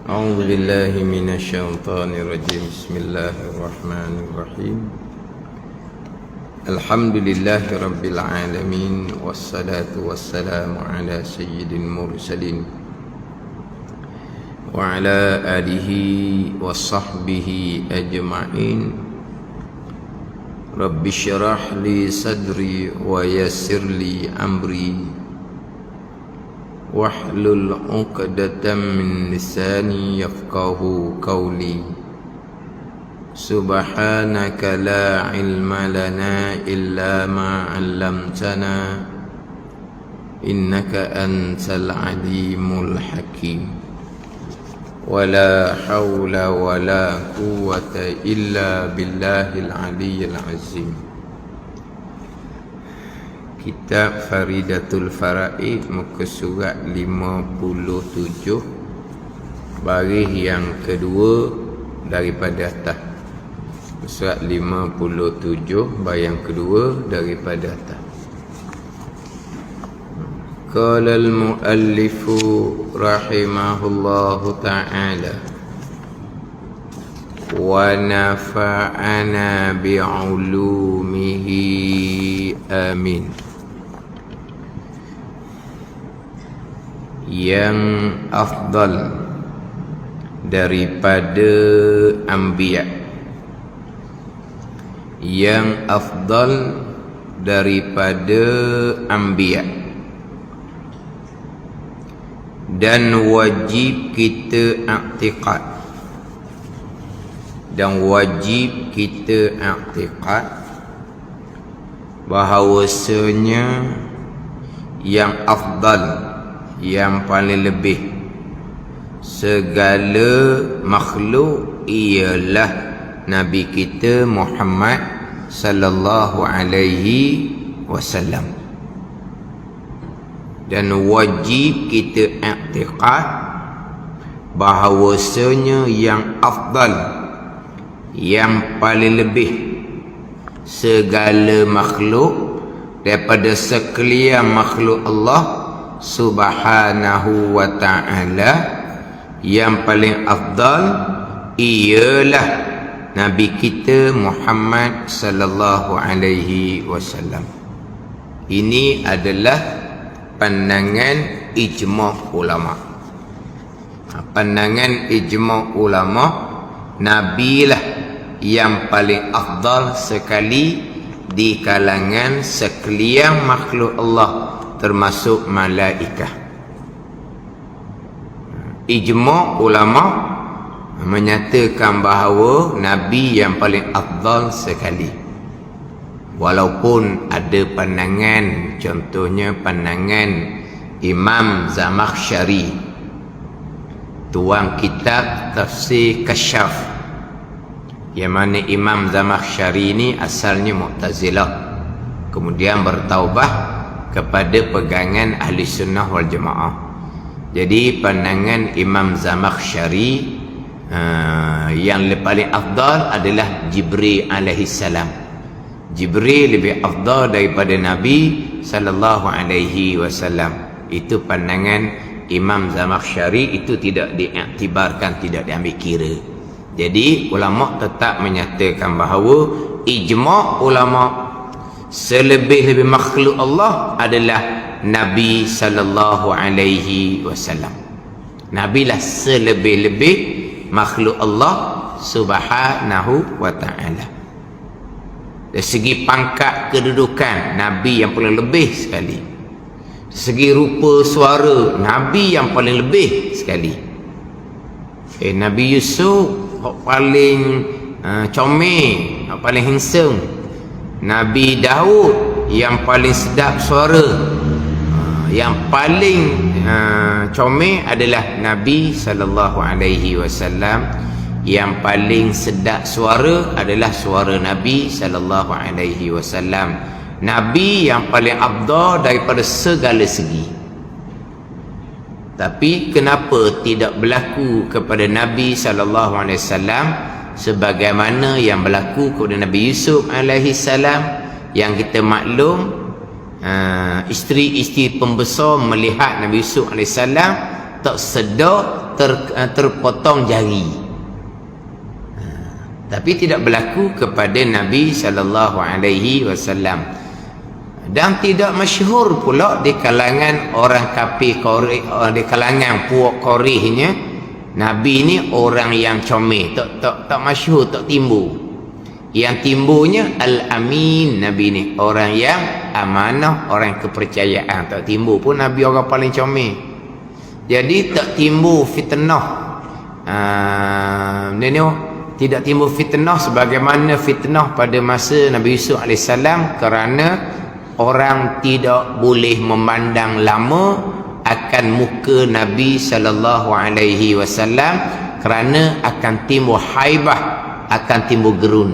أعوذ بالله من الشيطان الرجيم. بسم الله الرحمن الرحيم. الحمد لله رب العالمين، والصلاة والسلام على سيد المرسلين وعلى آله وصحبه أجمعين. رب اشرح لي صدري ويسر لي أمري واحلل عقدة من لساني يفقه قولي. سبحانك لا علم لنا إلا ما علمتنا إنك أنت العليم الحكيم. ولا حول ولا قوة إلا بالله العلي العظيم. Kitab Faridatul Faraid, muka surat 57, baris yang kedua daripada atas. Surat 57, baris yang kedua daripada atas. Qala al-muallifu rahimahullahu ta'ala wa nafa'ana bi'ulumihi amin. Yang afdal daripada anbiya, yang afdal daripada anbiya, dan wajib kita i'tiqad, dan wajib kita i'tiqad bahawasanya yang afdal, yang paling lebih segala makhluk ialah Nabi kita Muhammad sallallahu alaihi wasallam. Dan wajib kita i'tiqad bahawasanya yang afdal, yang paling lebih segala makhluk daripada sekalian makhluk Allah Subhanahu wa ta'ala, yang paling afdal ialah Nabi kita Muhammad sallallahu alaihi wasallam. Ini adalah pandangan ijma' ulama. Pandangan ijma' ulama, Nabi lah yang paling afdal sekali di kalangan sekalian makhluk Allah, termasuk malaikah. Ijma' ulama menyatakan bahawa Nabi yang paling afdal sekali. Walaupun ada pandangan, contohnya pandangan Imam Zamakhsyari, tuang kitab Tafsir Kasyaf, yang mana Imam Zamakhsyari ini asalnya Mu'tazilah, kemudian bertaubah kepada pegangan Ahli Sunnah wal Jamaah. Jadi pandangan Imam Zamakhsyari yang paling afdal adalah Jibril alaihi salam. Jibril lebih afdal daripada Nabi sallallahu alaihi wasallam. Itu pandangan Imam Zamakhsyari, itu tidak diiktibarkan, tidak diambil kira. Jadi ulama tetap menyatakan bahawa ijma' ulama selebih-lebih makhluk Allah adalah Nabi sallallahu alaihi wasallam. Nabi lah selebih-lebih makhluk Allah Subhanahu wa ta'ala. Dari segi pangkat kedudukan, Nabi yang paling lebih sekali. Dari segi rupa suara, Nabi yang paling lebih sekali. Nabi Yusuf paling comel, paling handsome. Nabi Daud yang paling sedap suara. Yang paling comel adalah Nabi sallallahu alaihi wasallam. Yang paling sedap suara adalah suara Nabi sallallahu alaihi wasallam. Nabi yang paling afdal daripada segala segi. Tapi kenapa tidak berlaku kepada Nabi sallallahu alaihi wasallam sebagaimana yang berlaku kepada Nabi Yusuf alaihi salam, yang kita maklum isteri-isteri pembesar melihat Nabi Yusuf AS tak sedar terpotong jari. Tapi tidak berlaku kepada Nabi sallallahu alaihi wasallam. Dan tidak masyhur pula di kalangan orang kafir Quraisy, di kalangan puak Quraisynya, Nabi ni orang yang comel, tak masyhur, tak timbul. Yang timbulnya Al-Amin, Nabi ni orang yang amanah, orang kepercayaan. Tak timbul pun Nabi orang paling comel. Jadi tak timbul fitnah. Tidak timbul fitnah sebagaimana fitnah pada masa Nabi Yusuf AS, kerana orang tidak boleh memandang lama akan muka Nabi sallallahu alaihi wasallam, kerana akan timbul haibah, akan timbul gerun.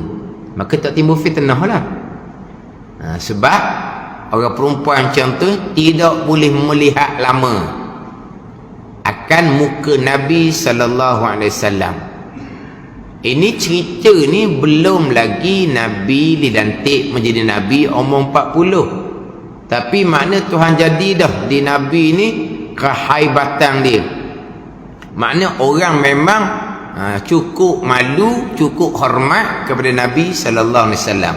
Maka tak timbul fitnah lah. Sebab orang perempuan macam tu tidak boleh melihat lama akan muka Nabi sallallahu alaihi wasallam. Ini cerita ni belum lagi Nabi dilantik menjadi Nabi umur 40. Tapi makna Tuhan jadi dah di Nabi ni kehaibatan dia. Makna orang memang cukup malu, cukup hormat kepada Nabi sallallahu alaihi wasallam.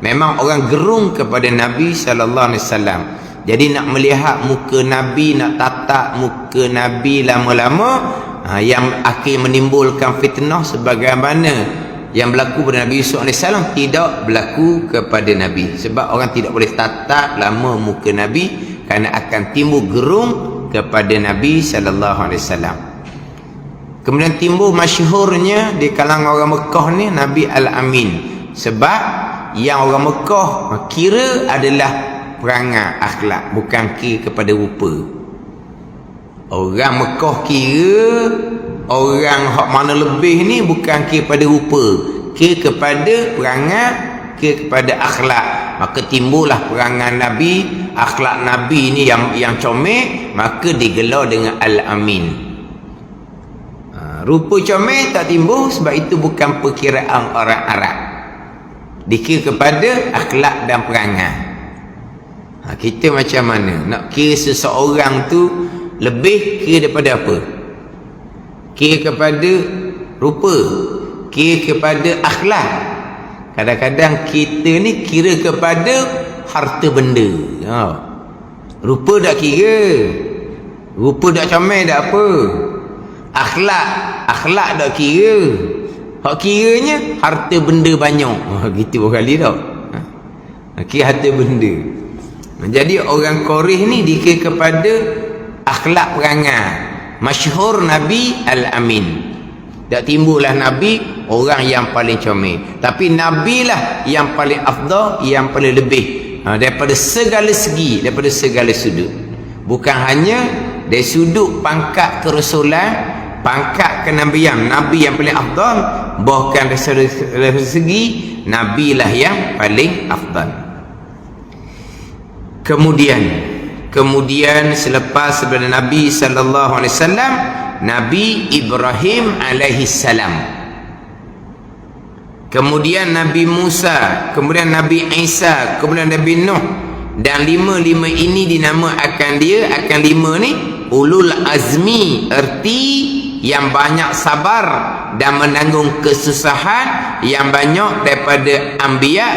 Memang orang gerung kepada Nabi sallallahu alaihi wasallam. Jadi nak melihat muka Nabi, nak tatap muka Nabi lama-lama, yang akhir menimbulkan fitnah sebagaimana yang berlaku pada Nabi Yusuf AS, tidak berlaku kepada Nabi. Sebab orang tidak boleh tatap lama muka Nabi, kerana akan timbul gerung kepada Nabi sallallahu alaihi wasallam. Kemudian timbul masyhurnya di kalangan orang Mekah ni Nabi Al-Amin. Sebab yang orang Mekah kira adalah perangai akhlak, bukan kira kepada rupa. Orang Mekah kira orang hak mana lebih ni bukan kira pada rupa, kira kepada perangai, kira kepada akhlak. Maka timbullah perangai Nabi, akhlak Nabi ni yang comel, maka digelar dengan Al-Amin. Rupa comel tak timbul, sebab itu bukan perkiraan orang Arab. Dikira kepada akhlak dan perangai. Kita macam mana nak kira seseorang tu lebih, kira daripada apa? Kira kepada rupa, kira kepada akhlak. Kadang-kadang kita ni kira kepada harta benda. Rupa tak kira, rupa tak comel tak apa. Akhlak tak kira. Hak kiranya harta benda banyak. Gitu kali tak. Kira harta benda. Jadi orang Quraisy ni dikira kepada akhlak perangai. Masyhur Nabi Al-Amin. Tak timbullah Nabi orang yang paling comel, tapi Nabi lah yang paling afdal, yang paling lebih daripada segala segi, daripada segala sudut. Bukan hanya dari sudut pangkat kerasulan, pangkat kenabian, Nabi yang paling afdal, bahkan dari segi Nabi lah yang paling afdal. Kemudian selepas daripada Nabi sallallahu alaihi wasallam, Nabi Ibrahim alaihi salam, kemudian Nabi Musa, kemudian Nabi Isa, kemudian Nabi Nuh. Dan lima ini dinamakan dia, akan lima ni ulul azmi, erti yang banyak sabar dan menanggung kesusahan yang banyak daripada anbiya,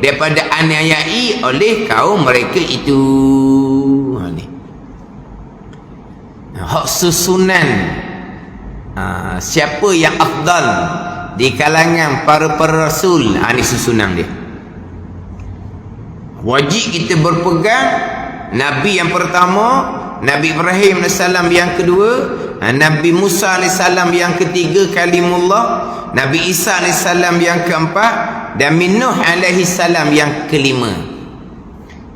daripada aniayai oleh kaum mereka itu. Hak susunan siapa yang afdal di kalangan para rasul, ni susunan dia. Wajib kita berpegang Nabi yang pertama, Nabi Ibrahim AS yang kedua, Nabi Musa AS yang ketiga kalimullah, Nabi Isa AS yang keempat, dan Nuh AS yang kelima.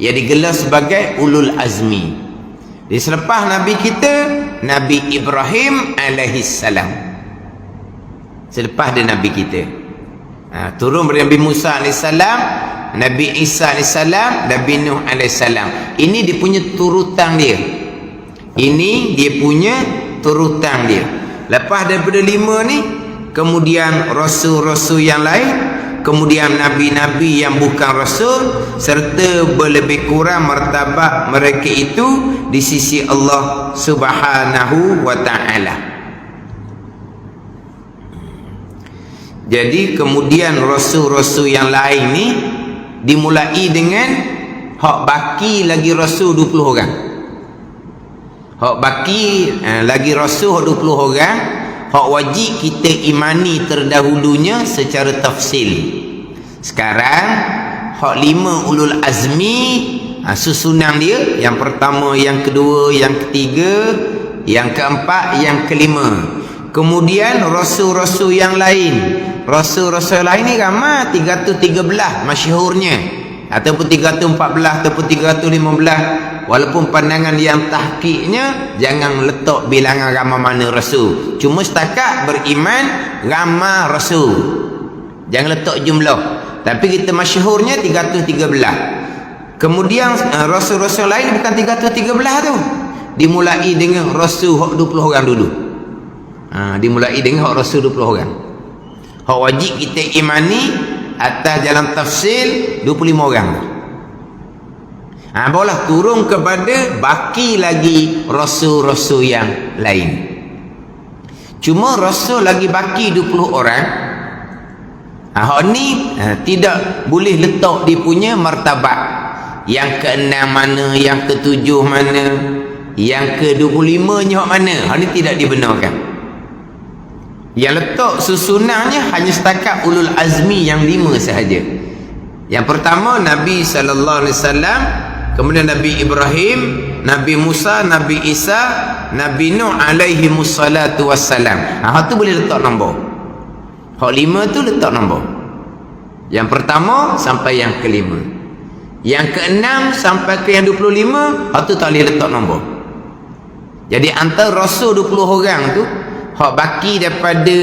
Ia digelar sebagai ulul azmi. Di selepas Nabi kita, Nabi Ibrahim AS. Selepas dia Nabi kita, turun dari Nabi Musa AS, Nabi Isa AS, Nabi Nuh AS. Ini dia punya turutan dia. Ini dia punya turutan dia. Lepas daripada lima ni, kemudian rasul-rasul yang lain, kemudian nabi-nabi yang bukan rasul, serta berlebih kurang martabat mereka itu di sisi Allah Subhanahu wa taala. Jadi kemudian rasul-rasul yang lain ni dimulai dengan hak baki lagi rasul 20 orang. Hak baki lagi rasul 20 orang, hak wajib kita imani terdahulunya secara tafsil. Sekarang hak 5 ulul azmi, susunan dia, yang pertama, yang kedua, yang ketiga, yang keempat, yang kelima. Kemudian rasul-rasul yang lain. Rasul-rasul lain ni ramai, 313 masyhurnya, ataupun 314 ataupun 315. Walaupun pandangan yang tahqiqnya jangan letak bilangan ramai mana rasul, cuma setakat beriman ramai rasul, jangan letak jumlah. Tapi kita masyhurnya 313. Kemudian rasul-rasul lain bukan 313 tu, dimulai dengan rasul 20 orang dulu. Dimulai dengan hak rasul 20 orang. Hak wajib kita imani atas jalan tafsil 25 orang. Barulah turun kepada baki lagi rasul-rasul yang lain. Cuma rasul lagi baki 20 orang. Hak ni tidak boleh letak dia punya martabat. Yang ke-6 mana, yang ke-7 mana, yang ke-25 nya hak mana. Hak ni tidak dibenarkan. Yang letak susunannya hanya setakat ulul azmi yang 5 sahaja. Yang pertama Nabi sallallahu alaihi wasallam, kemudian Nabi Ibrahim, Nabi Musa, Nabi Isa, Nabi Nuh alaihi wassalatu wassalam. Hak tu boleh letak nombor. Hak 5 tu letak nombor. Yang pertama sampai yang kelima. Yang ke-6 sampai ke yang 25, hak tu tak boleh letak nombor. Jadi antara rasul 20 orang tu, hak baki daripada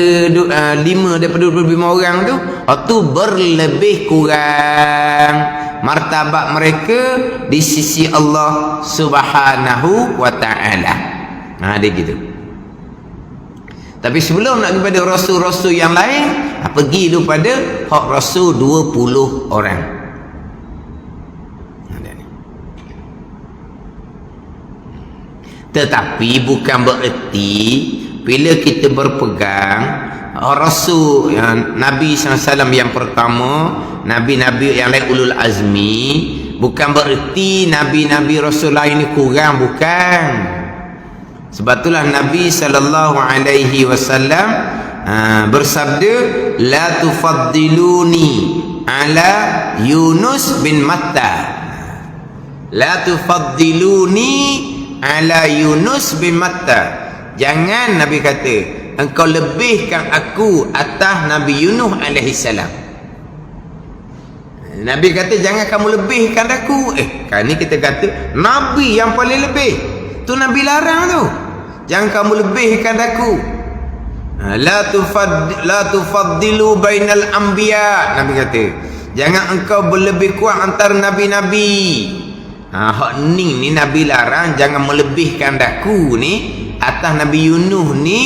5 daripada 25 orang tu, hak tu berlebih kurang martabat mereka di sisi Allah Subhanahu wa taala. Dia gitu. Tapi sebelum nak kepada rasul-rasul yang lain, pergi dulu pada hak rasul 20 orang. Tetapi bukan bererti bila kita berpegang rasul Nabi SAW yang pertama, nabi-nabi yang lain ulul azmi, bukan bererti nabi-nabi rasul lain ni kurang, bukan. Sebab itulah Nabi SAW bersabda, la tufaddiluni ala Yunus bin Matta. La tufaddiluni ala Yunus bin Matta. Jangan Nabi kata engkau lebihkan aku atas Nabi Yunus alaihi salam. Nabi kata jangan kamu lebihkan aku. Kan ni kita kata Nabi yang paling lebih. Tu Nabi larang tu. Jangan kamu lebihkan aku. La tufaddilu bainal anbiya. Nabi kata jangan engkau berlebih kurang antara nabi-nabi. Hak ni Nabi larang jangan melebihkan daku ni atas Nabi Yunus ni,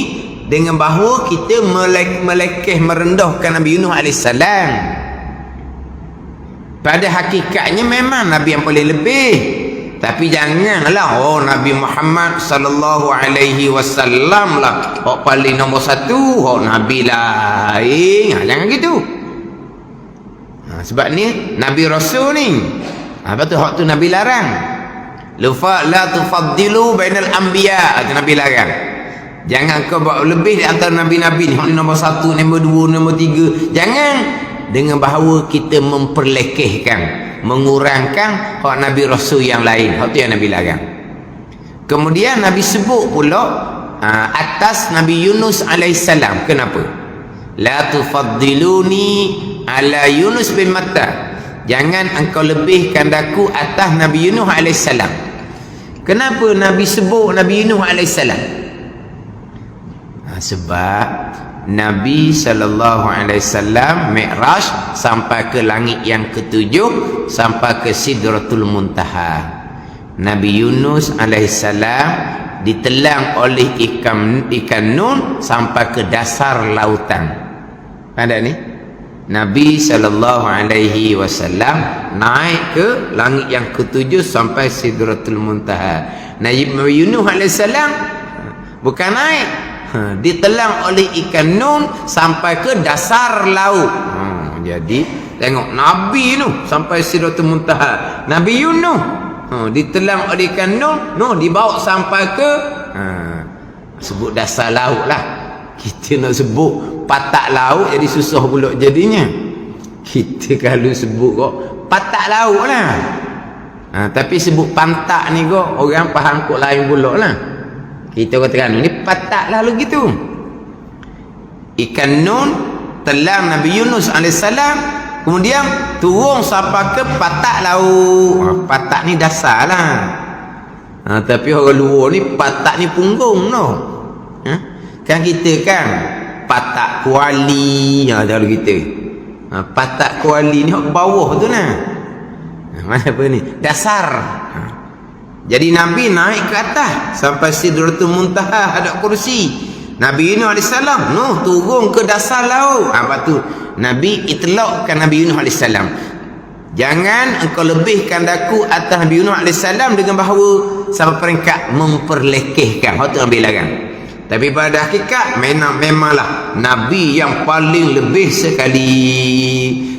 dengan bahawa kita melekeh merendahkan Nabi Yunus AS. Pada hakikatnya memang Nabi yang paling lebih, tapi janganlah Nabi Muhammad sallallahu alaihi wasallam lah hak paling nombor 1, hak Nabi lain. Jangan gitu. Sebab ni Nabi Rasul ni. Apa tu hak tu Nabi larang. La tufaddilu bainal anbiya, itu Nabi larang. Jangan kau buat lebih di antara nabi-nabi ni, hak ni nombor 1, nombor 2, nombor 3. Jangan, dengan bahawa kita memperlekehkan, mengurangkan hak Nabi Rasul yang lain. Hak tu yang Nabi larang. Kemudian Nabi sebut pula atas Nabi Yunus alaihissalam. Kenapa? La tufaddiluni ala Yunus bin Matta. Jangan engkau lebihkan daku atas Nabi Yunus alaihissalam. Kenapa Nabi sebut Nabi Yunus alaihissalam? Sebab Nabi SAW Mi'raj sampai ke langit yang ke-7, sampai ke Sidratul Muntaha. Nabi Yunus alaihissalam ditelang oleh ikan nun sampai ke dasar lautan. Ada ni? Nabi SAW naik ke langit yang ketujuh sampai Sidratul Muntaha. Nabi Yunus AS bukan naik, ditelan oleh ikan nun sampai ke dasar laut. Jadi tengok Nabi tu sampai Sidratul Muntaha. Nabi Yunus ditelan oleh ikan nun, dibawa sampai ke sebut dasar laut lah. Kita nak sebut patak laut jadi susah pula jadinya. Kita kalau sebut kok patak laut lah. Tapi sebut pantak ni kok orang faham kok lain pula lah. Kita katakan ni patak lah gitu. Ikan nun telan Nabi Yunus AS, kemudian turun sampai ke patak laut. Patak ni dasar lah. Tapi orang luar ni patak ni punggung no. Kan kita kan patak kuali kalau kita. Patak kuali ni ke bawah tu lah. Mana apa ni? Dasar. Jadi Nabi naik ke atas sampai Sidratul Muntaha, ada kursi. Nabi Yunus AS turun ke dasar laut. Apa tu? Nabi itlaqkan Nabi Yunus AS. Jangan engkau lebihkan daku atas Nabi Yunus AS dengan bahawa sampai peringkat memperlekehkan. Hak tu ambil larang. Tapi pada hakikat memanglah Nabi yang paling lebih sekali.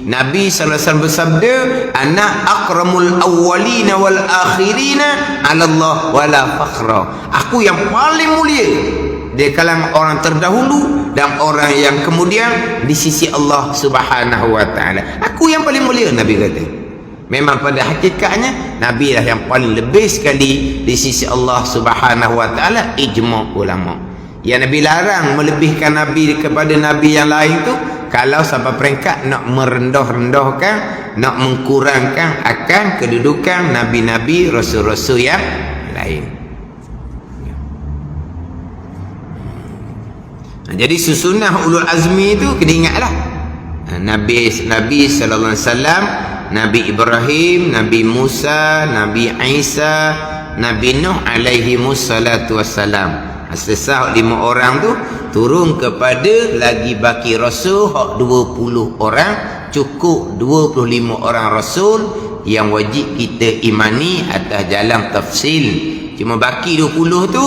Nabi SAW bersabda, ana akramul awwalina wal akhirina ala Allah wala fakhra. Aku yang paling mulia di kalangan orang terdahulu dan orang yang kemudian di sisi Allah Subhanahu wa taala. Aku yang paling mulia, Nabi kata. Memang pada hakikatnya Nabi lah yang paling lebih sekali di sisi Allah Subhanahu wa taala, ijma' ulama. Yang Nabi larang melebihkan Nabi kepada Nabi yang lain tu kalau sampai peringkat nak merendah-rendahkan, nak mengkurangkan akan kedudukan Nabi-Nabi, Rasul-Rasul yang lain. Jadi susunah ulul azmi itu kena ingatlah. Nabi sallallahu alaihi wasallam, Nabi Ibrahim, Nabi Musa, Nabi Isa, Nabi Nuh alaihi wassalatu wassalam. Sesah 5 orang tu turun kepada lagi baki rasul hak 20 orang, cukup 25 orang rasul yang wajib kita imani atas jalan tafsil. Cuma baki 20 tu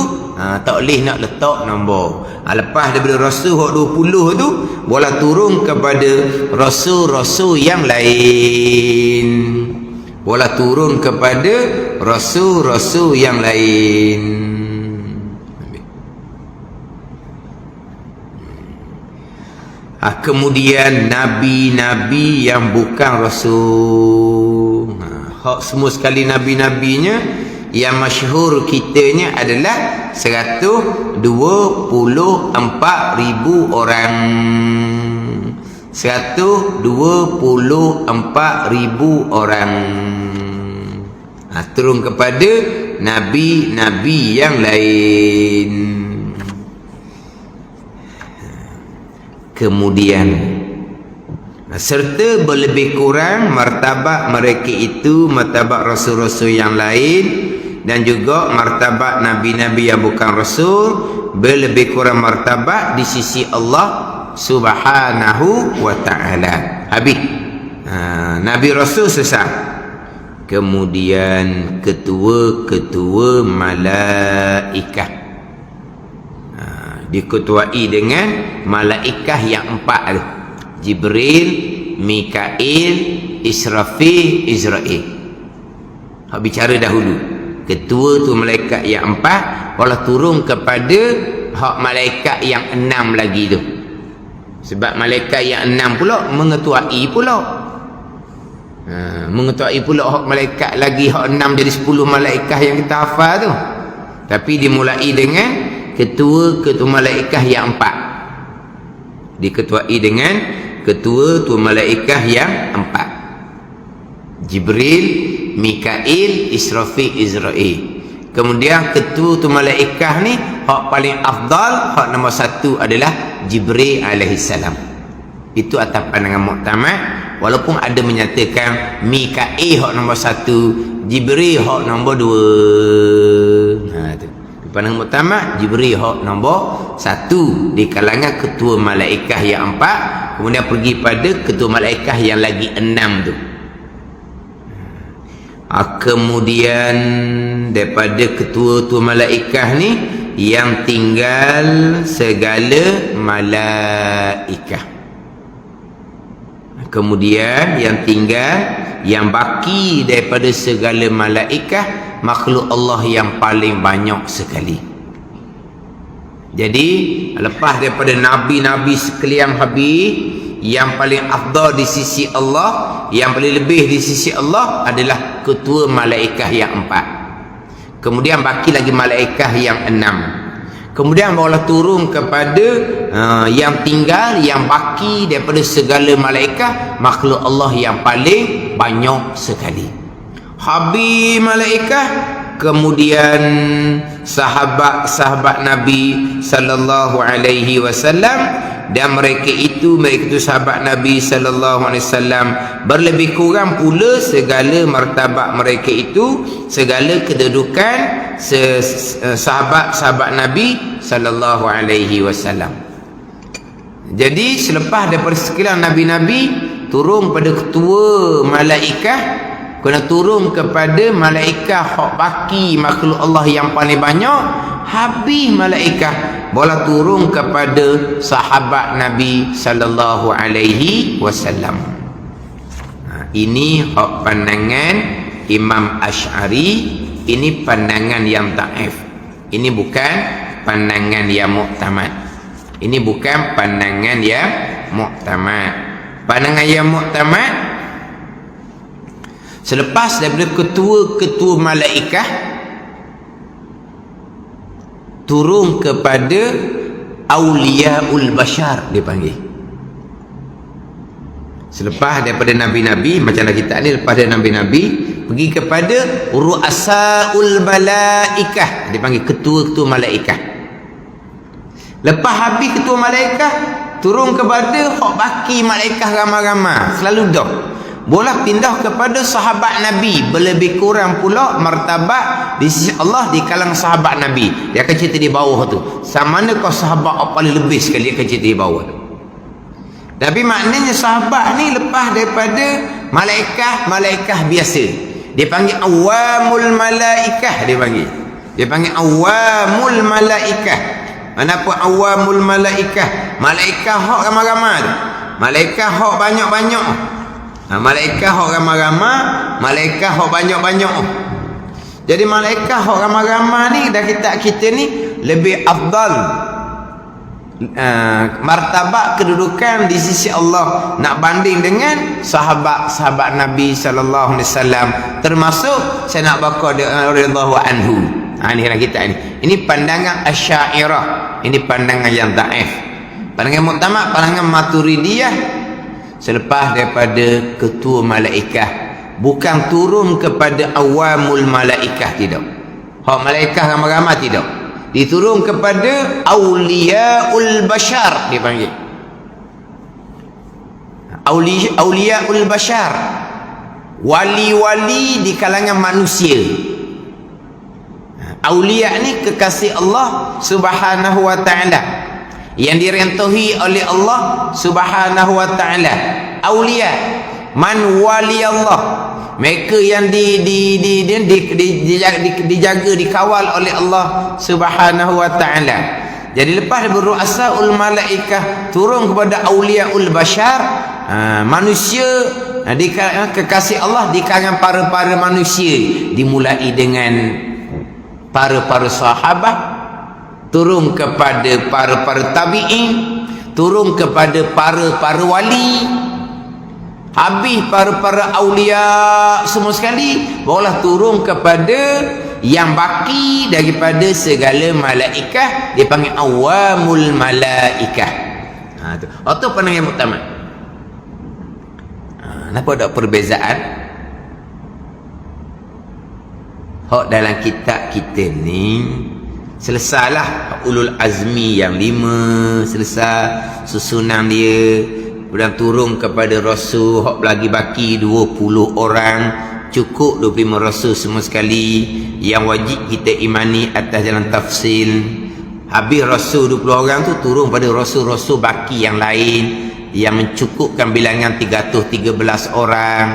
tak boleh nak letak nombor. Lepas daripada rasul hak 20 tu boleh turun kepada rasul-rasul yang lain. Boleh turun kepada rasul-rasul yang lain. Kemudian nabi-nabi yang bukan rasul. Hak semua sekali nabi-nabinya yang masyhur kitanya adalah 124,000 orang. 124,000 orang. Turun kepada nabi-nabi yang lain. Kemudian serta berlebih kurang martabat mereka itu martabat rasul-rasul yang lain dan juga martabat nabi-nabi yang bukan rasul berlebih kurang martabat di sisi Allah Subhanahu wa taala. Habis. Nabi rasul selesai. Kemudian ketua-ketua malaikat diketuai dengan malaikat yang 4 tu. Jibril, Mikail, Israfil, Israel. Hak bicara dahulu. Ketua tu malaikat yang 4 walau turun kepada hak malaikat yang 6 lagi tu. Sebab malaikat yang 6 pula mengetuai pula. Mengetuai pula hak malaikat lagi hak 6 jadi 10 malaikat yang kita hafal tu. Tapi dimulai dengan ketua-ketua malaikat yang 4. Diketuai dengan ketua-ketua malaikat yang 4. Jibril, Mikail, Israfil, Israel. Kemudian ketua-ketua malaikat ni hak paling afdal, hak nombor 1 adalah Jibril alaihissalam. Itu atas pandangan muktamad, walaupun ada menyatakan Mikail hak nombor 1, Jibril hak nombor 2. Tu pandangan muktamad, Jibril hak nombor 1 di kalangan ketua malaikat yang 4, kemudian pergi pada ketua malaikat yang lagi 6 tu. Kemudian daripada ketua-ketua malaikat ni yang tinggal segala malaikat. Kemudian yang tinggal, yang baki daripada segala malaikat, makhluk Allah yang paling banyak sekali. Jadi lepas daripada nabi-nabi sekalian habis, yang paling afdal di sisi Allah, yang paling lebih di sisi Allah adalah ketua malaikat yang 4. Kemudian baki lagi malaikat yang 6. Kemudian barulah turun kepada yang tinggal, yang baki daripada segala malaikat, makhluk Allah yang paling banyak sekali. Habis malaikat, kemudian sahabat-sahabat Nabi sallallahu alaihi wasallam, dan mereka itu sahabat Nabi sallallahu alaihi wasallam berlebih kurang pula segala martabat mereka itu, segala kedudukan sahabat-sahabat Nabi sallallahu alaihi wasallam. Jadi selepas daripada sekian nabi-nabi turun pada ketua malaikat, kena turun kepada malaikat hak baki makhluk Allah yang paling banyak. Habis malaikat bola turun kepada sahabat Nabi sallallahu alaihi wasallam. Ini hak pandangan Imam Asy'ari. Ini pandangan yang dhaif. Ini bukan pandangan yang muktamad. Ini bukan pandangan yang muktamad. Pandangan yang muktamad, selepas daripada ketua-ketua malaikat turun kepada auliyaul bashar, dipanggil. Selepas daripada nabi-nabi, macam kita ni, lepas dari nabi-nabi pergi kepada ru'asaul malaikah, dipanggil ketua-ketua malaikat. Lepas habis ketua malaikat, turun kepada hak baki malaikat ramai-ramai, selalu dah bola pindah kepada sahabat Nabi, berlebih kurang pula martabat di sisi Allah di kalangan sahabat Nabi. Dia akan cerita di bawah tu, sama mana kau sahabat apa paling lebih sekali, dia akan cerita di bawah tu. Tapi maknanya sahabat ni lepas daripada malaikat biasa, dia panggil awamul malaikah, dia panggil awamul malaikah. Kenapa awamul malaikah? Malaikat hak ramai-ramai tu, malaikat hak banyak-banyak. Malaikat hak ramai-ramai, malaikat hak banyak-banyak. Jadi malaikat hak ramai-ramai ni dah kita ni lebih afdal martabat kedudukan di sisi Allah nak banding dengan sahabat-sahabat Nabi sallallahu alaihi wasallam, termasuk saya nak baca radhiyallahu anhu. Ini kita ni. Ini pandangan Asy'ariyah. Ini pandangan yang dhaif. Pandangan muktamad, pandangan Maturidiyah. Selepas daripada ketua malaikat, bukan turun kepada awamul malaikah, tidak. Hak malaikat ramai-ramai, tidak. Diturun kepada auliyaul bashar, dipanggil. Auliyaul bashar, wali-wali di kalangan manusia. Aulia ni kekasih Allah subhanahu wa ta'ala, yang direntuhi oleh Allah subhanahu wa ta'ala. Aulia, man wali Allah, mereka yang dijaga, dikawal oleh Allah subhanahu wa ta'ala. Jadi lepas beru'asaul malaikah, turun kepada auliaul bashar, manusia kekasih Allah di kalangan para-para manusia, dimulai dengan para-para sahabat, turun kepada para-para tabi'in, turun kepada para-para wali, habis para-para aulia semua sekali, barulah turun kepada yang baki daripada segala malaikat, dipanggil awamul malaikah. Tu. Itu pandangan yang muktamad. Kenapa ada perbezaan? Hak dalam kitab kita ni selesailah ulul azmi yang 5, selesai susunan dia, kemudian turun kepada rasul hak lagi baki 20 orang, cukup 25 rasul semua sekali yang wajib kita imani atas jalan tafsil. Habis rasul 20 orang tu turun pada rasul-rasul baki yang lain yang mencukupkan bilangan 313 orang.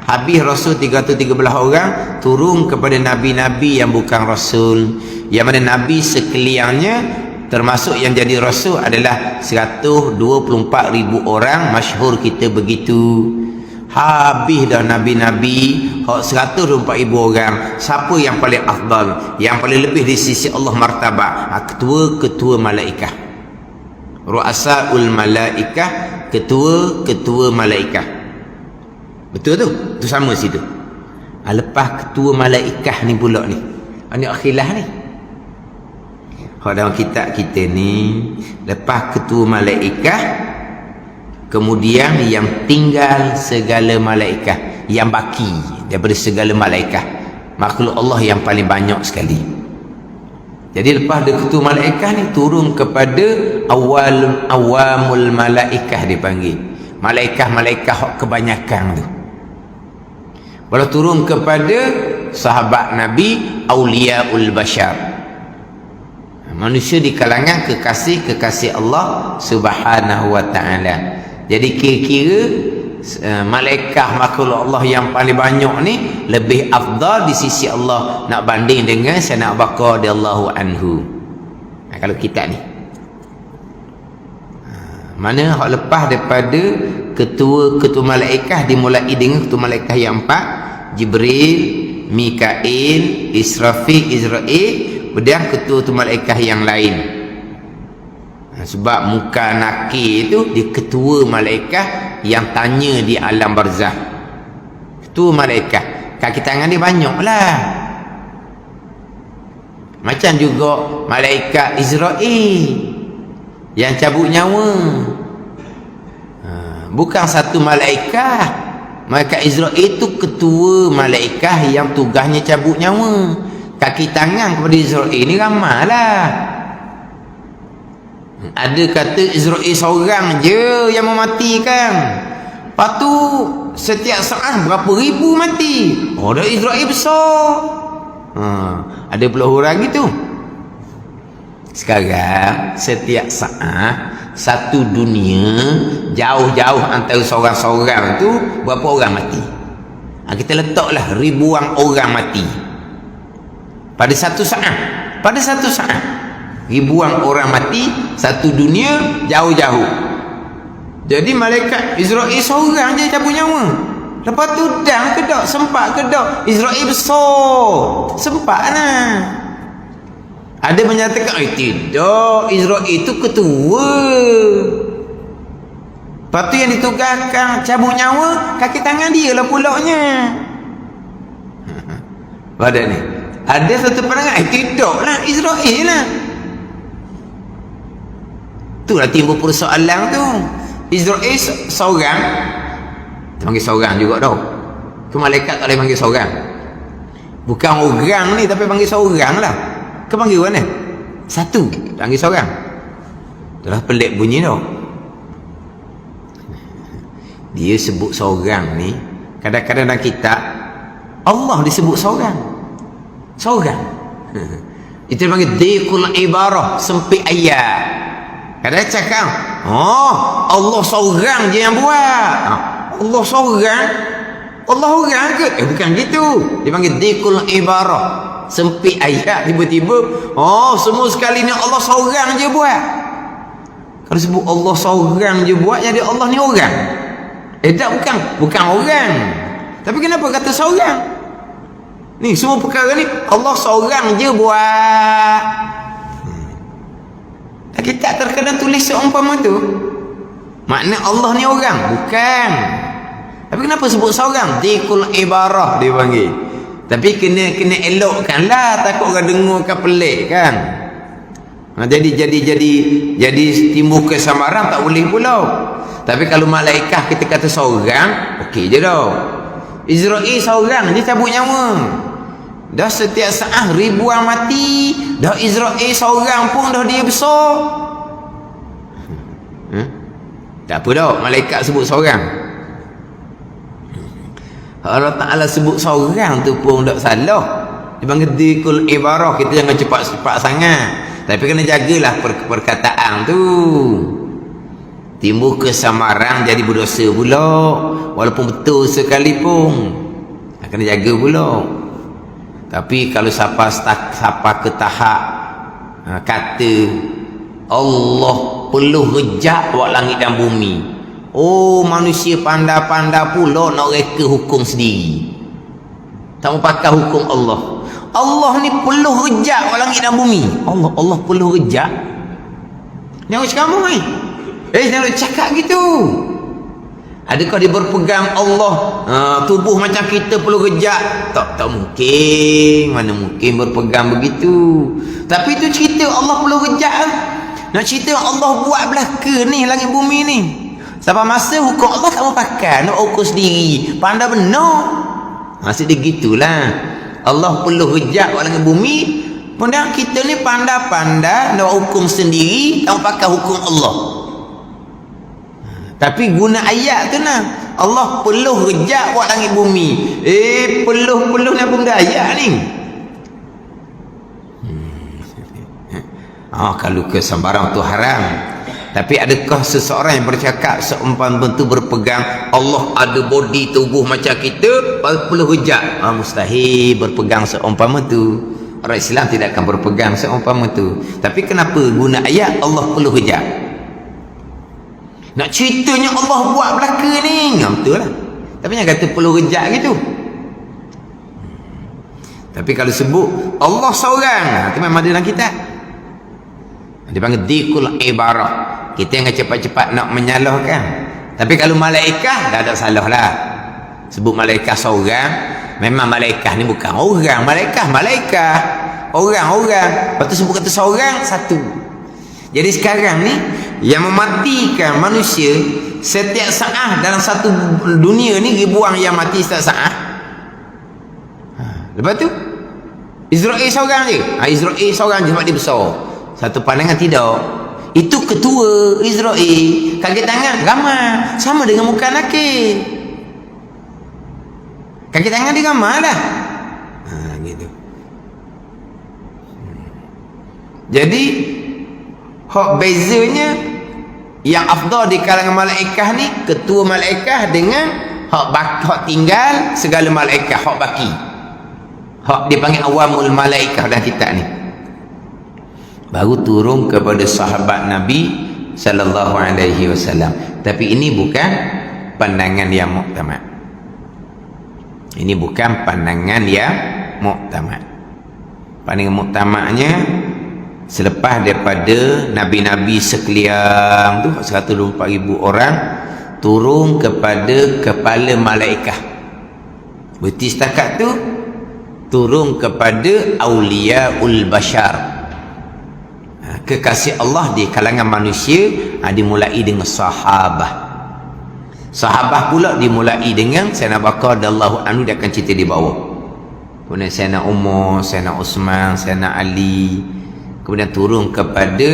Habis rasul 313 orang turun kepada nabi-nabi yang bukan rasul, yang mana nabi sekaliannya termasuk yang jadi rasul adalah 124,000 orang, masyhur kita begitu. Habis dah nabi-nabi 124,000 orang. Siapa yang paling afdal, yang paling lebih di sisi Allah martabat? Ketua-ketua malaikah, ru'asaul malaikah, ketua-ketua malaikah. Betul tu? Tu sama situ. Lepas ketua malaikah ni pula ni, ini akhirlah ni. Kalau dalam kitab kita ni, lepas ketua malaikah, kemudian yang tinggal segala malaikah, yang baki daripada segala malaikah, makhluk Allah yang paling banyak sekali. Jadi lepas ada ketua malaikah ni, turun kepada awamul malaikah dipanggil. Malaikah-malaikah kebanyakan tu. Baru turun kepada sahabat Nabi, auliaul bashar, manusia di kalangan kekasih-kekasih Allah Subhanahu wa ta'ala. Jadi kira-kira malaikat makhluk Allah yang paling banyak ni lebih afdal di sisi Allah nak banding dengan Sayyidina Abu Bakar radhiyallahu anhu. Kalau kita ni mana hak lepas daripada ketua malaikat dimulai dengan ketua malaikat yang 4, Jibril, Mikail, Israfil, Israel, kemudian ketua malaikat yang lain. Sebab muka nakir itu dia ketua malaikat yang tanya di alam barzah. Ketua malaikat, kaki tangan dia banyak lah. Macam juga malaikat Israel yang cabut nyawa. Bukan satu malaikat. Malaikat Israel itu ketua malaikat yang tugasnya cabut nyawa. Kaki tangan kepada Israel ni ramailah. Ada kata Israel seorang je yang mematikan. Lepas tu setiap saat berapa ribu mati. Dah Israel besar. Ada pula orang gitu. Sekarang setiap saat satu dunia jauh-jauh antara seorang-seorang tu berapa orang mati. Kita letaklah ribuan orang mati pada satu saat. Pada satu saat ribuan orang mati, satu dunia jauh-jauh. Jadi malaikat Israel seorang je cabut nyawa. Lepas tu dang ke dak, sempat ke dak, Israel besar, sempat lah. Ada menyatakan tidak, Israel itu ketua. Lepas tu yang ditugaskan cabut nyawa, kaki tangan dia lah pulaknya. Pada ni ada satu pandangan, tidak lah, Israel lah. Itulah timbul persoalan tu. Israel seorang, kita panggil seorang juga tau. Tu malaikat tak boleh panggil seorang. Bukan orang ni, tapi panggil seorang lah. Kau panggil mana? Satu, panggil seorang. Itulah pelik bunyi tau. Dia sebut seorang ni, kadang-kadang dalam kitab Allah disebut seorang. Seorang. Itu dipanggil diqul ibarah, sempit ayat. Kadang cakap, Allah seorang je yang buat. Allah seorang? Allah orang ke? Bukan gitu. Dipanggil diqul ibarah, sempit ayat. Tiba-tiba semua sekali ni Allah seorang je buat. Kalau sebut Allah seorang je buat, jadi Allah ni orang. Tak, bukan orang. Tapi kenapa kata seorang? Ni semua perkara ni Allah seorang je buat. Kita terkadang tulis seumpama tu, makna Allah ni orang, bukan. Tapi kenapa sebut seorang? Diqul ibarah dia panggil. Tapi kena elokkanlah, takut orang dengar kan pelik kan. Jadi timbul kesamaran tak boleh pula. Tapi kalau malaikat kita kata seorang, okey je dah. Israel seorang dia cabut nyawa. Dah setiap saat ribuan mati, dah Israel seorang pun dah dia besar. Tak apa dah malaikat sebut seorang. Allah Ta'ala sebut seorang tu pun tak salah. Dia panggil dikul ibarah. Kita jangan cepat-cepat sangat, tapi kena jagalah perkataan tu. Timbul kesamaran jadi berdosa pula, walaupun betul sekalipun. Kena jaga pula. Tapi kalau siapa ke tahap kata Allah perlu rejak buat langit dan bumi, oh manusia pandai-pandai pula nak reka hukum sendiri, tak mau pakai hukum Allah. Allah ni perlu rejak buat langit dan bumi. Allah perlu rejak. Jangan cakap kamu ni. Jangan cakap gitu. Adakah dia berpegang Allah tubuh macam kita perlu rejak? Tak mungkin. Mana mungkin berpegang begitu. Tapi itu cerita Allah perlu rejak. Nak cerita Allah buat belaka ni langit bumi ni. Sampai masa hukum Allah tak mau pakai, nak ukur sendiri. Pandai benar. Maksud dia gitulah. Allah perlu rejak buat langit bumi. Padahal kita ni pandai-pandai nak hukum sendiri, tak mau pakai hukum Allah. Tapi guna ayat tu nah, Allah perlu rejak buat langit bumi. Peluh ni apa benda ayat ni? Kalau kesambaran tu haram. Tapi adakah seseorang yang bercakap seumpama bentuk berpegang Allah ada body tubuh macam kita, perlu rejak? Mustahil berpegang seumpama tu. Orang Islam tidak akan berpegang seumpama tu. Tapi kenapa guna ayat Allah perlu rejak? Nak ceritanya Allah buat belaka ni, betul lah. Tapi yang kata perlu rejak gitu. Tapi kalau sebut Allah seorang, itu memang ada dalam kitab. Dia panggil dikul ibarah. Kita yang cepat-cepat nak menyalahkan. Tapi kalau malaikat, dah ada salah lah. Sebut malaikat seorang, memang malaikat ni bukan orang. Malaikat orang. Lepas tu sebut kata seorang, satu. Jadi sekarang ni yang mematikan manusia setiap saat dalam satu dunia ni, ribuan yang mati setiap saat. Lepas tu Israel seorang je. Israel seorang je sebab dia besar. Satu pandangan tidak. Itu ketua Israel. Kaki tangan ramai, sama dengan muka nakir. Kaki tangan dia ramai dah. Gitu. Jadi hak bezanya yang afdal di kalangan malaikat ni, ketua malaikat dengan hak tinggal segala malaikat, hak baki. Hak dipanggil awamul malaikat dalam kitab ni. Baru turun kepada sahabat Nabi sallallahu alaihi wasallam. Tapi ini bukan pandangan yang muktamad. Ini bukan pandangan yang muktamad. Pandangan muktamadnya selepas daripada nabi-nabi sekalian tu 124,000 orang turun kepada kepala malaikat. Berarti setakat tu turun kepada auliyaul bashar, kekasih Allah di kalangan manusia. Dimulai dengan sahabah pula dimulai dengan Sayyidina Abu Bakar radhiyallahu anhu. Dia akan cerita di bawah. Kemudian Sayyidina Umar, Sayyidina Uthman, Sayyidina Ali. Kemudian turun kepada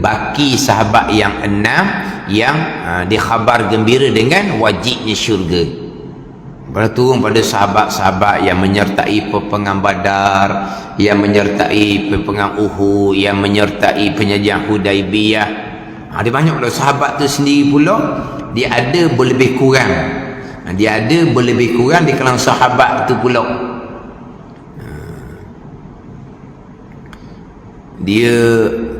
baki sahabat yang 6 yang dikhabar gembira dengan wajibnya syurga. Lepas turun pada sahabat-sahabat yang menyertai peperangan Badar, yang menyertai peperangan Uhud, yang menyertai penyajian Hudaibiyah. Ada banyak lah sahabat tu sendiri pula. Dia ada berlebih kurang. Dia ada berlebih kurang di kalangan sahabat tu pula. Dia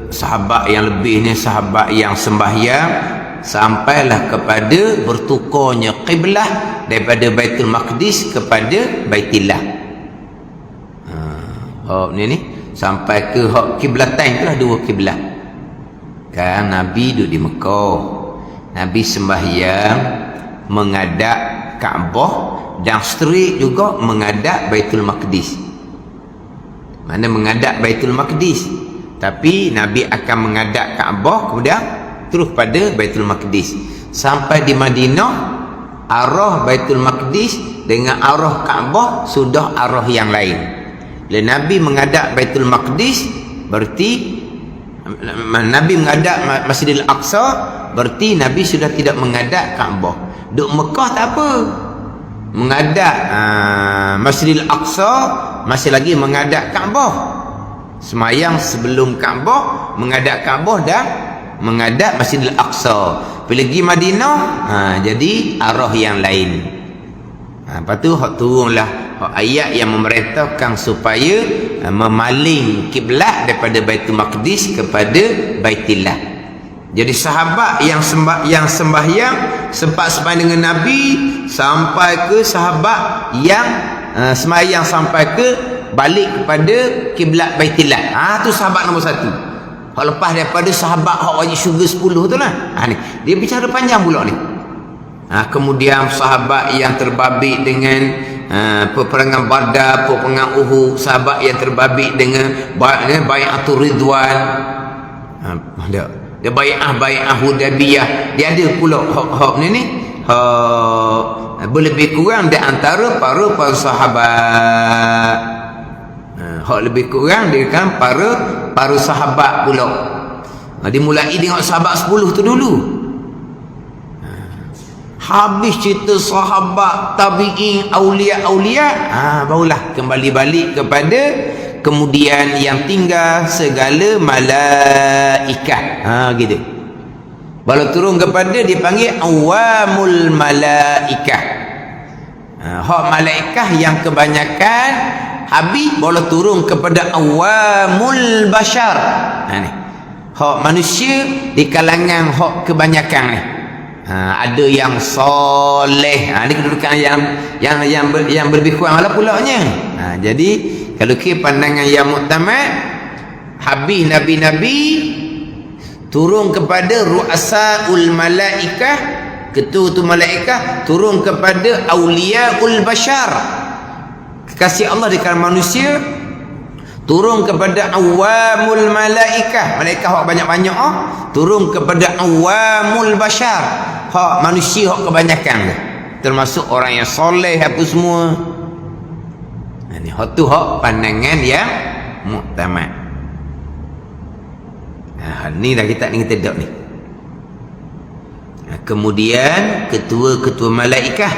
sahabat yang lebih ni sahabat yang sembahyang sampailah kepada bertukarnya qiblah daripada Baitul Maqdis kepada Baitillah. Ni sampai ke hak kiblatain, itulah dua kiblat. Kan Nabi duduk di Mekah, Nabi sembahyang menghadap Kaabah dan straight juga menghadap Baitul Maqdis. Mana menghadap Baitul Maqdis, tapi Nabi akan menghadap Kaabah kemudian terus pada Baitul Maqdis. Sampai di Madinah, arah Baitul Maqdis dengan arah Kaabah sudah arah yang lain. Bila Nabi menghadap Baitul Maqdis, berarti Nabi menghadap Masjidil Aqsa, berarti Nabi sudah tidak menghadap Kaabah. Duk Mekah tak apa. menghadap Masjidil Aqsa, masih lagi menghadap Kaabah. Semayang sebelum Kaabah, menghadap Kaabah dan menghadap Masjidil Aqsa. Bila pergi Madinah, jadi arah yang lain. Lepas tu turunlah ayat yang memerintahkan supaya memaling kiblat daripada Baitul Maqdis kepada Baitillah. Jadi sahabat yang sembahyang sempat sembahyang dengan Nabi, sampai ke sahabat yang sembahyang sampai ke balik kepada kiblat Baitillah. Tu sahabat nombor 1. Hak lepas daripada sahabat hak wajib syurga 10 tu lah. Ni dia bicara panjang pula ni. Kemudian sahabat yang terbabit dengan peperangan Badar, peperangan Uhud, sahabat yang terbabit dengan bai'atul Ridwan, dia bai'ah Hudaybiyah. Dia ada pula hak ni lebih kurang di antara para sahabat. Hak lebih kurang dia kan para sahabat pula. Dimulai dengan sahabat 10 tu dulu. Habis cerita sahabat, tabi'in, awliya, barulah kembali balik kepada kemudian yang tinggal segala malaikat. Gitu. Baru turun kepada dipanggil awamul malaikah. Hak malaikat yang kebanyakan habis baru turun kepada awamul bashar. Ni. Hak manusia di kalangan hak kebanyakan ni. Ada yang soleh. Ini kedudukan yang lebih kurang lah pulaknya. Jadi kalau ke pandangan yang muktamad, habis nabi-nabi turun kepada ru'asaul malaikah, ketua malaikat, turun kepada auliyaul bashar, kekasih Allah di kalangan manusia, turun kepada awamul malaikah, malaikat hak banyak-banyak, turun kepada awamul bashar, hak manusia hak kebanyakan, termasuk orang yang soleh apa semua. Ini hak tu hak pandangan yang muktamad. Ni dah kita dok ni. Kemudian ketua malaikat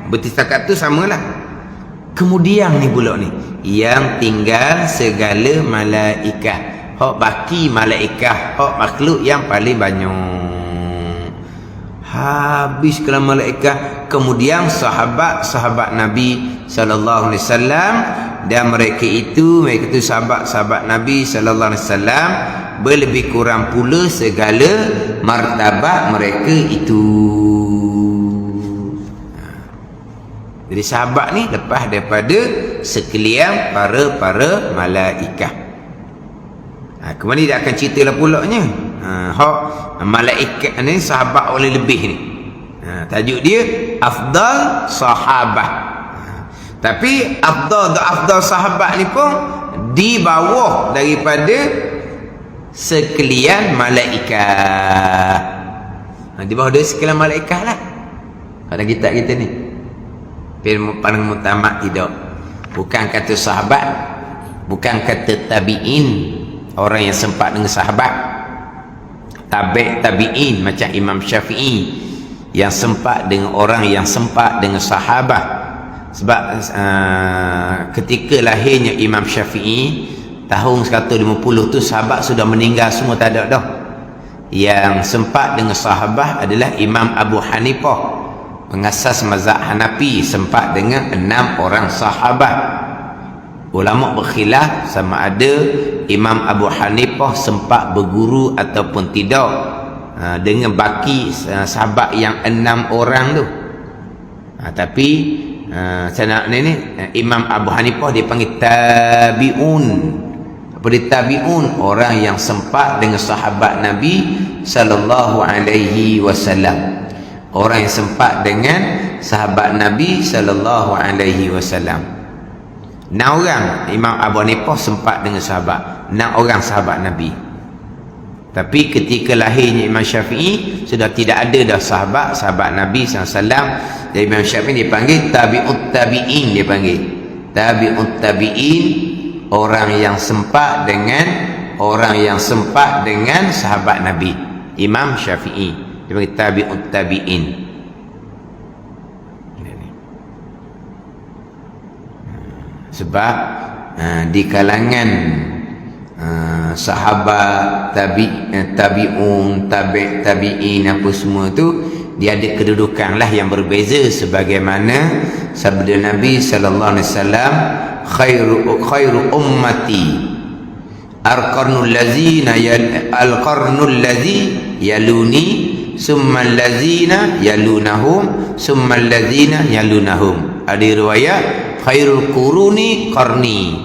bertisakat tu samalah. Kemudian ni pula ni yang tinggal segala malaikat, hak baki malaikat, hak makhluk yang paling banyak. Habis kalam malaikat, kemudian sahabat Nabi sallallahu alaihi wasallam, dan mereka itu sahabat Nabi sallallahu alaihi wasallam berlebih kurang pula segala martabat mereka itu. Jadi sahabat ni lepas daripada sekalian para malaikat. Kemudian dia akan ceritalah pulaknya. Hak malaikat ni sahabat oleh lebih ni. Tajuk dia afdal sahabah. Tapi afdal sahabat ni pun di bawah daripada sekalian malaikat. Di bawah dari sekalian malaikat lah. Pada kitab kita ni. Paling mutamak tidak. Bukan kata sahabat, bukan kata tabi'in, orang yang sempat dengan sahabat, tabi'in macam Imam Syafi'i yang sempat dengan orang yang sempat dengan sahabat. Sebab ketika lahirnya Imam Syafi'i tahun 150 tu sahabat sudah meninggal semua, tak ada dah. Yang sempat dengan sahabat adalah Imam Abu Hanifah, pengasas mazhab Hanafi, sempat dengan 6 orang sahabat. Ulama berkhilaf sama ada Imam Abu Hanifah sempat berguru ataupun tidak dengan baki sahabat yang 6 orang tu. Tapi saya nak ni Imam Abu Hanifah dipanggil tabi'un. Apa dia tabi'un? Orang yang sempat dengan sahabat Nabi sallallahu alaihi wasallam. Orang yang sempat dengan sahabat Nabi sallallahu alaihi wasallam. 6 orang Imam Abu Hanifah sempat dengan sahabat, 6 orang sahabat Nabi. Tapi ketika lahirnya Imam Syafi'i sudah tidak ada dah sahabat Nabi SAW. Jadi Imam Syafi'i dipanggil tabi'ut tabi'in, dia panggil tabi'ut tabi'in, orang yang sempat dengan sahabat Nabi. Imam Syafi'i dia panggil tabi'ut tabi'in. Sebab di kalangan sahabat, tabi'un, tabi'in apa semua tu, dia ada kedudukan lah yang berbeza, sebagaimana sabda Nabi sallallahu alaihi wasallam, khairu ummati al-qarnul ladzi yaluni summa allazina yalunahum summa allazina yalunahum. Ada riwayat khairul quruni qarni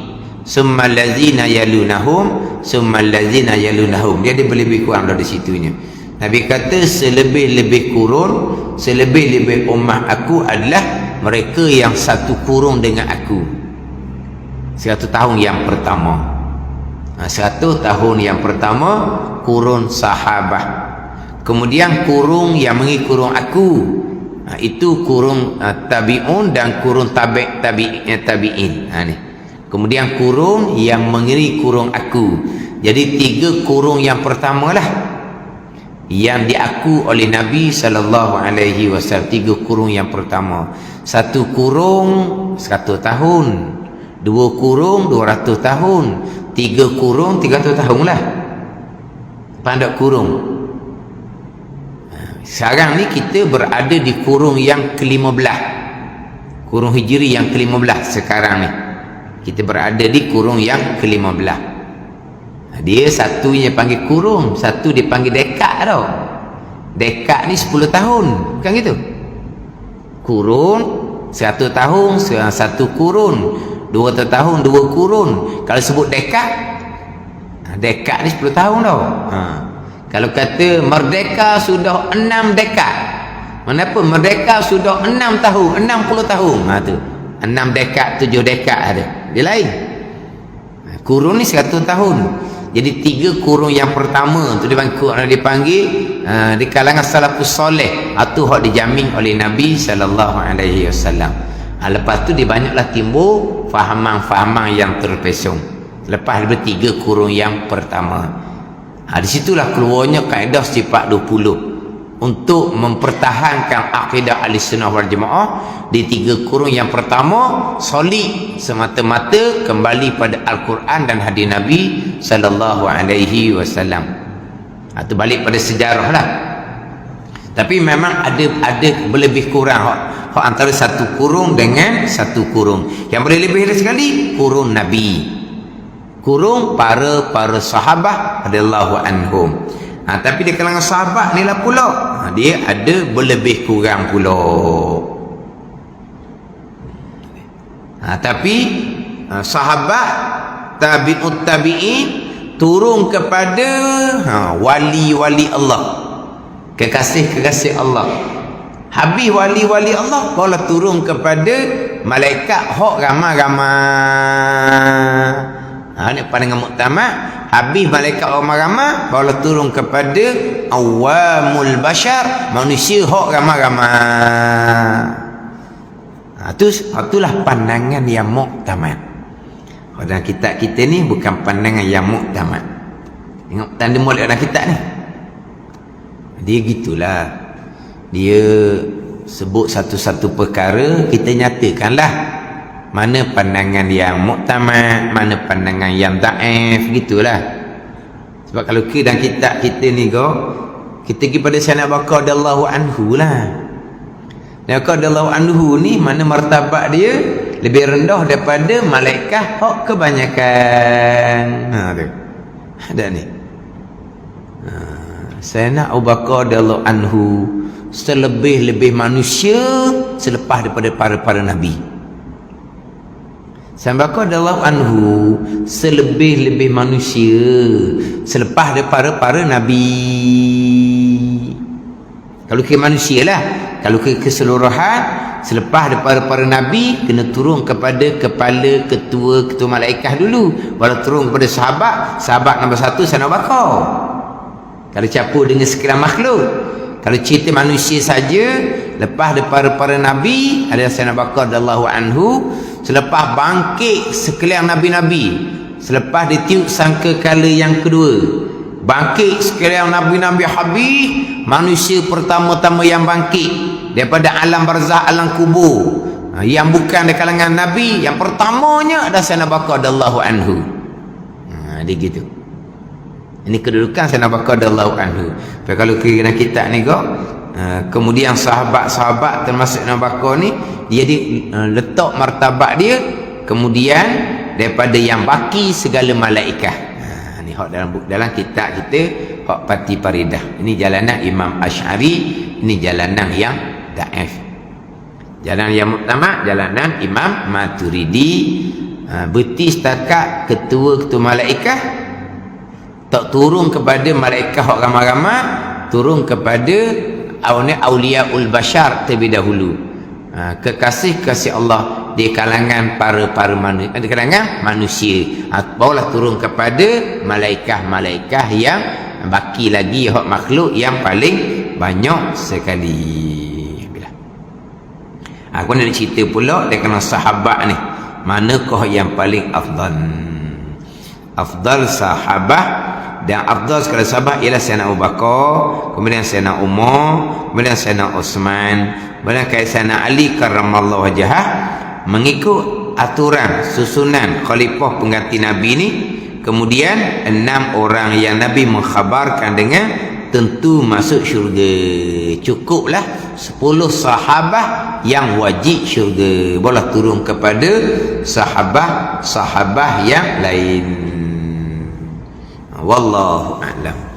summa allazina yalunahum summa allazina yalunahum. Dia ada lebih kurang dari situnya. Nabi kata selebih-lebih kurun, selebih-lebih ummah aku adalah mereka yang satu kurung dengan aku. 100 tahun yang pertama. 100 tahun yang pertama kurun sahabat. Kemudian kurung yang mengikuti kurung aku, itu kurung tabi'un dan kurung tabi'in. Ni. Kemudian kurung yang mengiri kurung aku. Jadi 3 kurung yang pertama lah yang diaku oleh Nabi sallallahu alaihi wasallam. 3 kurung yang pertama. 1 kurung 100 tahun, 2 kurung 200 tahun, 3 kurung 300 tahun lah. Pandak kurung. Sekarang ni kita berada di kurung yang ke-15, kurung hijri yang ke-15. Sekarang ni kita berada di kurung yang ke-15. Dia satunya panggil kurung, satu dia panggil dekad tau. Dekad ni 10 tahun, bukan gitu? Kurun 100 tahun 1 kurun, 200 tahun 2 kurun. Kalau sebut dekad, dekad ni 10 tahun tau. Kalau kata merdeka sudah 6 dekad, kenapa merdeka sudah 6 tahun, 60 tahun, tu 6 dekad 7 dekad ada, dia lain. Kurun ni 100 tahun. Jadi 3 kurung yang pertama tu dipanggil di kalangan salafus soleh, itu hak dijamin oleh Nabi sallallahu alaihi wasallam. Lepas tu dia banyaklah timbul fahaman-fahaman yang terpesong lepas daripada 3 kurung yang pertama. Di situlah keluarnya kaedah sifat 20 untuk mempertahankan akidah Ahlussunnah wal Jamaah. Di 3 kurung yang pertama solid semata-mata kembali pada Al-Quran dan hadis Nabi sallallahu alaihi wasallam. Itu balik pada sejarah lah. Tapi memang ada berlebih kurang hak antara 1 kurung dengan 1 kurung. Yang boleh lebih sekali kurung Nabi, kurung para sahabat radhiyallahu anhum. Tapi di kalangan sahabat ni lah pula dia ada berlebih kurang pula. Tapi sahabat tabi'ut tabi'in turun kepada wali-wali Allah, kekasih-kekasih Allah. Habis wali-wali Allah barulah turun kepada malaikat hok ramai-ramai. Ni pandangan muktamad. Habis malaikat ramai-ramai barulah turun kepada awamul bashar, manusia hok ramai-ramai. Itulah pandangan yang muktamad. Dalam kitab kita ni bukan pandangan yang muktamad. Tengok tanda molek dalam kitab ni. Dia gitulah. Dia sebut satu-satu perkara, kita nyatakanlah mana pandangan yang muktamad, mana pandangan yang dhaif, gitulah. Sebab kalau ke dalam kitab kita ni kita pergi pada Sayyidina Abu Bakar radhiyallahu anhu lah. Abu Bakar radhiyallahu anhu ni mana martabat dia lebih rendah daripada malaikat hak kebanyakan. Tu ada ni. Sayyidina Abu Bakar radhiyallahu anhu selebih-lebih manusia selepas daripada para nabi. Sayyidina Abu Bakar radhiyallahu anhu selebih-lebih manusia selepas daripada para nabi. Kalau ke manusia lah, kalau ke keseluruhan selepas daripada para nabi kena turun kepada kepala ketua malaikat dulu, baru turun kepada sahabat nombor 1 Sayyidina Abu Bakar. Kalau campur dengan sekalian makhluk, kalau cerita manusia saja, lepas daripada para nabi ada Sayyidina Abu Bakar radhiyallahu anhu. Selepas bangkit sekalian nabi-nabi, selepas ditiup sangkakala yang kedua, bangkit sekalian nabi-nabi habis, manusia pertama-tama yang bangkit daripada alam barzah, alam kubur, Yang bukan di kalangan Nabi, yang pertamanya ada Sayyidina Abu Bakar radhiyallahu anhu. Dia gitu. Ini kedudukan Sayyidina Abu Bakar radhiyallahu anhu. Tapi kalau kira kitab ni kok, kemudian sahabat-sahabat termasuk Sayyidina Abu Bakar ni, dia letak martabat dia, kemudian daripada yang baki segala malaikat. Ni hak dalam kitab kita, hak Pati Paridah. Ini jalanan Imam Asy'ari, ini jalanan yang daif. Jalanan yang muktamad, jalanan Imam Maturidi. Berti setakat ketua-ketua malaikat tak turun kepada malaikat hak ramai-ramai, turun kepada auliaul bashar terlebih dahulu. Kekasih-kasih Allah di kalangan para manusia, di kalangan manusia. Barulah turun kepada malaikat-malaikat yang baki lagi, hak makhluk yang paling banyak sekali. Aku nak cerita pula dia kena sahabat ni, manakah yang paling afdal? Afdal sahabat dan afdal sekali sahabat ialah Sayyidina Abu Bakar, kemudian Sayyidina Umar, kemudian Sayyidina Uthman, kemudian Sayyidina Ali karramallahu wajhah, mengikut aturan susunan khalifah pengganti Nabi ni. Kemudian 6 orang yang Nabi mengkhabarkan dengan tentu masuk syurga. Cukuplah 10 sahabat yang wajib syurga. Boleh turun kepada sahabat-sahabat yang lain. Wallahu a'lam.